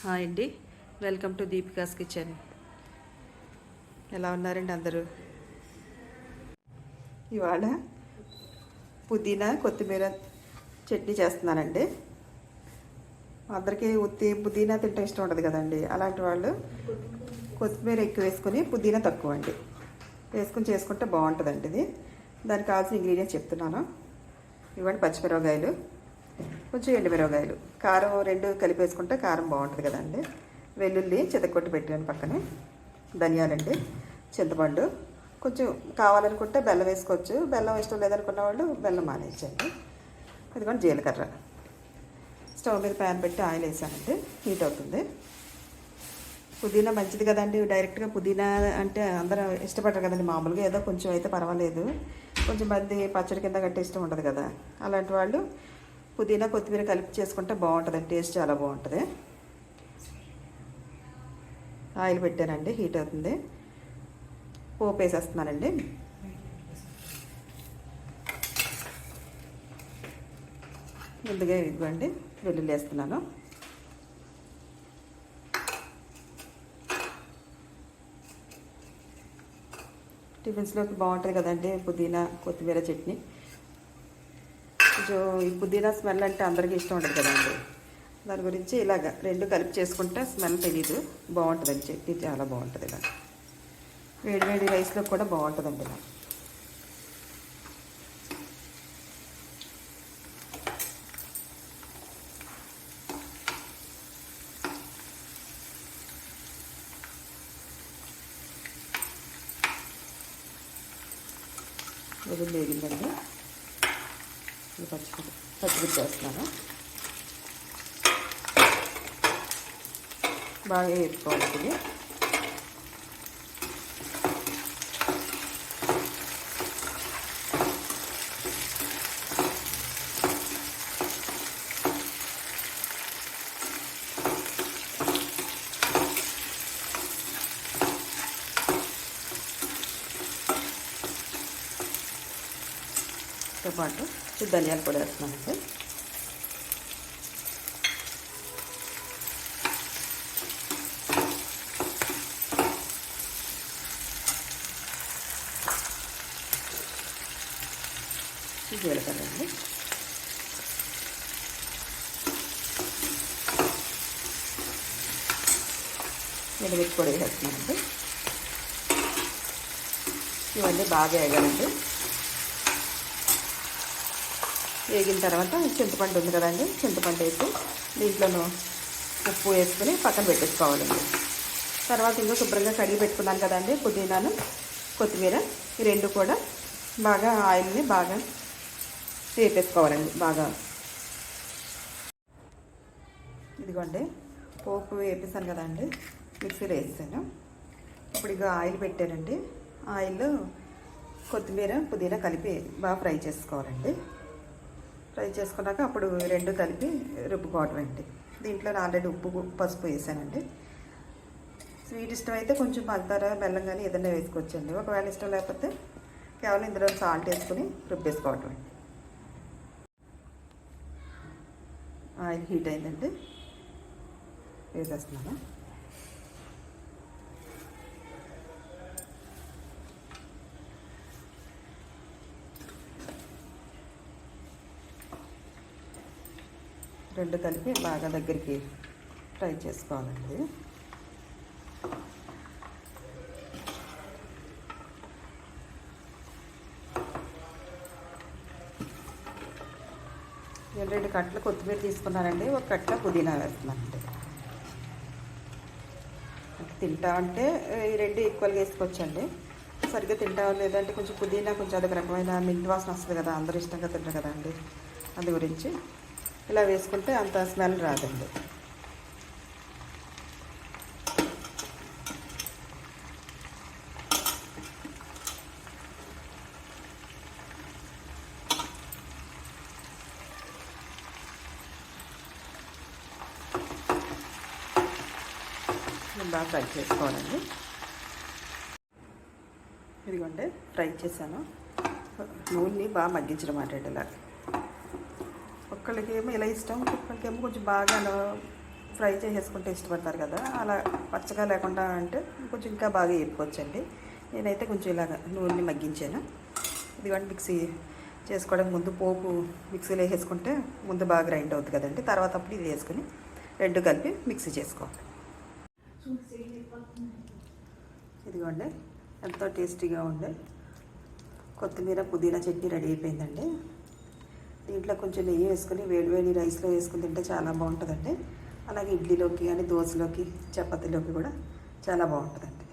Hi అండి, welcome to Deepika's kitchen. ఎలా ఉన్నారండి అందరూ? ఇవాళ పుదీనా కొత్తిమీర చట్నీ చేస్తున్నానండి. అందరికీ ఉత్తి పుదీనా తింటే ఇష్టం ఉండదు కదండి. అలాంటి వాళ్ళు కొత్తిమీర ఎక్కువ వేసుకొని పుదీనా తక్కువ అండి వేసుకొని చేసుకుంటే బాగుంటుందండి. ఇది దానికి కావాల్సిన ఇంగ్రీడియంట్స్ చెప్తున్నాను. ఇవ్వండి, పచ్చిమిరపకాయలు, కొంచెం ఎండుమిరపకాయలు, కారం రెండు కలిపి వేసుకుంటే కారం బాగుంటుంది కదండి. వెల్లుల్లి చితకొట్టి పెట్టాను పక్కనే, ధనియాలండి, చింతపండు, కొంచెం కావాలనుకుంటే బెల్లం వేసుకోవచ్చు. బెల్లం ఇష్టం లేదనుకున్న వాళ్ళు బెల్లం మానేయచ్చండి. ఇదిగోండి జీలకర్ర. స్టవ్ మీద ప్యాన్ పెట్టి ఆయిల్ వేసానండి, హీట్ అవుతుంది. పుదీనా మంచిది కదండి. డైరెక్ట్గా పుదీనా అంటే అందరూ ఇష్టపడరు కదండి. మామూలుగా ఏదో కొంచెం అయితే పర్వాలేదు, కొంచెం మంది పచ్చడి కింద గట్టి ఇష్టం ఉండదు కదా. అలాంటి వాళ్ళు పుదీనా కొత్తిమీర కలిపి చేసుకుంటే బాగుంటుందండి, టేస్ట్ చాలా బాగుంటుంది. ఆయిల్ పెట్టానండి, హీట్ అవుతుంది. పోపు వేసేస్తున్నానండి. ముందుగా ఇదిగోండి వెల్లుల్లి వేస్తున్నాను. టిఫిన్స్లోకి బాగుంటుంది కదండి పుదీనా కొత్తిమీర చట్నీ. కొంచెం ఈ పుదీనా స్మెల్ అంటే అందరికీ ఇష్టం ఉండదు కదండి. దాని గురించి ఇలాగ రెండు కలిపి చేసుకుంటే స్మెల్ తెలీదు, బాగుంటుందండి చట్నీ, చాలా బాగుంటుంది. ఇలా వేడి వేడి రైస్లో కూడా బాగుంటుందండి. ఇలా వెల్లుల్లి వేగిందండి. పచ్చిమిర్చి వేస్తున్నాను. బాగా వేసుకోవాలి ఇది. పాటు ధనియాలు కూడా వేస్తున్నానండి. జీలకర్ర అండి, మిరపకాయ కూడా వేస్తున్నానండి. ఇవన్నీ బాగా వేగాలండి. వేగిన తర్వాత చింతపండు ఉంది కదండి, చింతపండు వేసి దీంట్లోనూ ఉప్పు వేసుకుని పక్కన పెట్టేసుకోవాలండి. తర్వాత ఇంకా శుభ్రంగా కడిగి పెట్టుకున్నాను కదండి పుదీనాను కొత్తిమీర, ఈ రెండు కూడా బాగా ఆయిల్ని బాగా వేపేసుకోవాలండి. బాగా ఇదిగోండి పోపు వేపేసాను కదండి, మిక్సీలో వేసాను. ఇప్పుడు ఇక ఆయిల్ పెట్టానండి. ఆయిల్ కొత్తిమీర పుదీనా కలిపి బాగా ఫ్రై చేసుకోవాలండి. ఫ్రై చేసుకున్నాక అప్పుడు రెండు కలిపి రుబ్బుకోవటం అండి. దీంట్లో ఆల్రెడీ ఉప్పు పసుపు వేసానండి. స్వీట్ ఇష్టం అయితే కొంచెం పంచదార బెల్లం కానీ ఏదైనా వేసుకోవచ్చండి. ఒకవేళ ఇష్టం లేకపోతే కేవలం ఇందులో సాల్ట్ వేసుకుని రుబ్బేసుకోవటం అండి. ఆయిల్ హీట్ అయిందండి, వేసేస్తున్నాను. రెండు కలిపి బాగా దగ్గరికి ఫ్రై చేసుకోవాలండి. నేను 2 కట్టలు కొత్తిమీర తీసుకున్నానండి, ఒక కట్ట పుదీనా వేస్తున్నానండి. తింటా అంటే ఈ రెండు ఈక్వల్గా వేసుకోవచ్చండి. సరిగ్గా తింటా లేదంటే కొంచెం పుదీనా కొంచెం అదొక రకమైన మింట్ వాసన వస్తుంది కదా, అందరూ ఇష్టంగా తింటారు కదండి. అందు గురించి ఇలా వేసుకుంటే అంత స్మెల్ రాదండి. బాగా ఫ్రై చేసుకోవాలండి. ఇదిగోండి ఫ్రై చేశాను. నూనెని బాగా మగ్గించడం అన్నమాట. ఇలా ఒక్కళ్ళకేమో ఇలా ఇష్టం, ఒక్కళ్ళకేమో కొంచెం బాగా ఫ్రై చేసేసుకుంటే ఇష్టపడతారు కదా, అలా పచ్చగా లేకుండా అంటే కొంచెం ఇంకా బాగా వేపుకోవచ్చండి. నేనైతే కొంచెం ఇలాగ నూనెని మగ్గించాను. ఇదిగోండి మిక్సీ చేసుకోవడానికి ముందు పోపు మిక్సీలో వేసేసుకుంటే ముందు బాగా గ్రైండ్ అవుతుంది కదండి. తర్వాత అప్పుడు ఇది వేసుకుని రెండు కలిపి మిక్సీ చేసుకోవాలి. ఇదిగోండి ఎంతో టేస్టీగా ఉండే కొత్తిమీర పుదీనా చట్నీ రెడీ అయిపోయిందండి. దీంట్లో కొంచెం నెయ్యి వేసుకొని వేడివేడి రైస్లో వేసుకుని తింటే చాలా బాగుంటుందండి. అలాగే ఇడ్లీలోకి కానీ దోశలోకి చపాతీలోకి కూడా చాలా బాగుంటుందండి.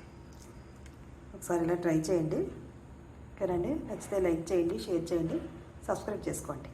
ఒకసారి ఇలా ట్రై చేయండి. ఓకేనండి, నచ్చితే లైక్ చేయండి, షేర్ చేయండి, సబ్స్క్రైబ్ చేసుకోండి.